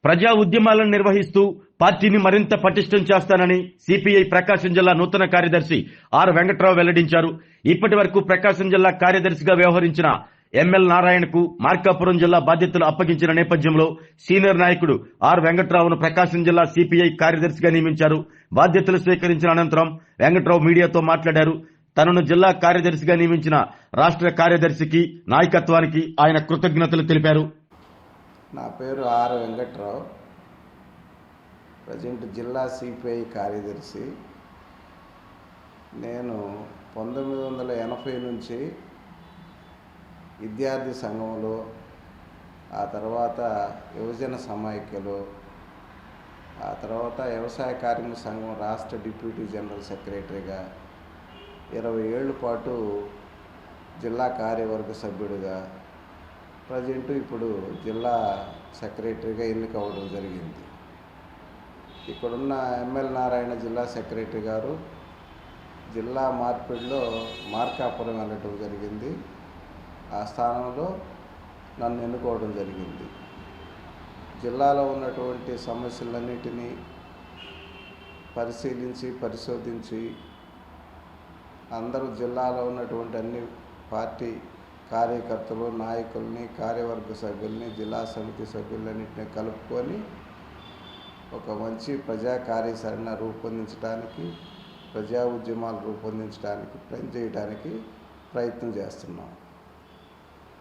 ప్రజా ఉద్యమాలను నిర్వహిస్తూ పార్టీని మరింత పటిష్టం చేస్తానని సిపిఐ ప్రకాశం జిల్లా నూతన కార్యదర్శి ఆర్ వెంకట్రావు వెల్లడించారు. ఇప్పటి వరకు ప్రకాశం జిల్లా కార్యదర్శిగా వ్యవహరించిన ఎంఎల్ నారాయణకు మార్కాపురం జిల్లా బాధ్యతలు అప్పగించిన నేపథ్యంలో సీనియర్ నాయకుడు ఆర్ వెంకట్రావును ప్రకాశం జిల్లా సిపిఐ కార్యదర్శిగా నియమించారు. బాధ్యతలు స్వీకరించిన అనంతరం వెంకట్రావు మీడియాతో మాట్లాడారు. తనను జిల్లా కార్యదర్శిగా నియమించిన రాష్ట్ర కార్యదర్శికి నాయకత్వానికి ఆయన కృతజ్ఞతలు తెలిపారు. నా పేరు ఆర్ వెంకట్రావు, ప్రజెంట్ జిల్లా సిపిఐ కార్యదర్శి. నేను 1980 నుంచి విద్యార్థి సంఘంలో, ఆ తర్వాత యువజన సమాఖ్యలో, ఆ తర్వాత వ్యవసాయ కార్మిక సంఘం రాష్ట్ర డిప్యూటీ జనరల్ సెక్రటరీగా 20 ఏళ్ల పాటు జిల్లా కార్యవర్గ సభ్యుడిగా, ప్రజెంట్ ఇప్పుడు జిల్లా సెక్రటరీగా ఎన్నికవడం జరిగింది. ఇక్కడున్న ఎంఎల్ నారాయణ జిల్లా సెక్రటరీ గారు జిల్లా మార్పిడిలో మార్కాపురం వెళ్ళటం జరిగింది. ఆ స్థానంలో నన్ను ఎన్నుకోవడం జరిగింది. జిల్లాలో ఉన్నటువంటి సమస్యలన్నిటినీ పరిశోధించి అందరూ జిల్లాలో ఉన్నటువంటి అన్ని పార్టీ కార్యకర్తలు, నాయకుల్ని, కార్యవర్గ సభ్యుల్ని, జిల్లా సమితి సభ్యులన్నింటినీ కలుపుకొని ఒక మంచి ప్రజా కార్యాచరణ రూపొందించడానికి, ప్రజా ఉద్యమాలు రూపొందించడానికి, పనిచేయడానికి ప్రయత్నం చేస్తున్నాం.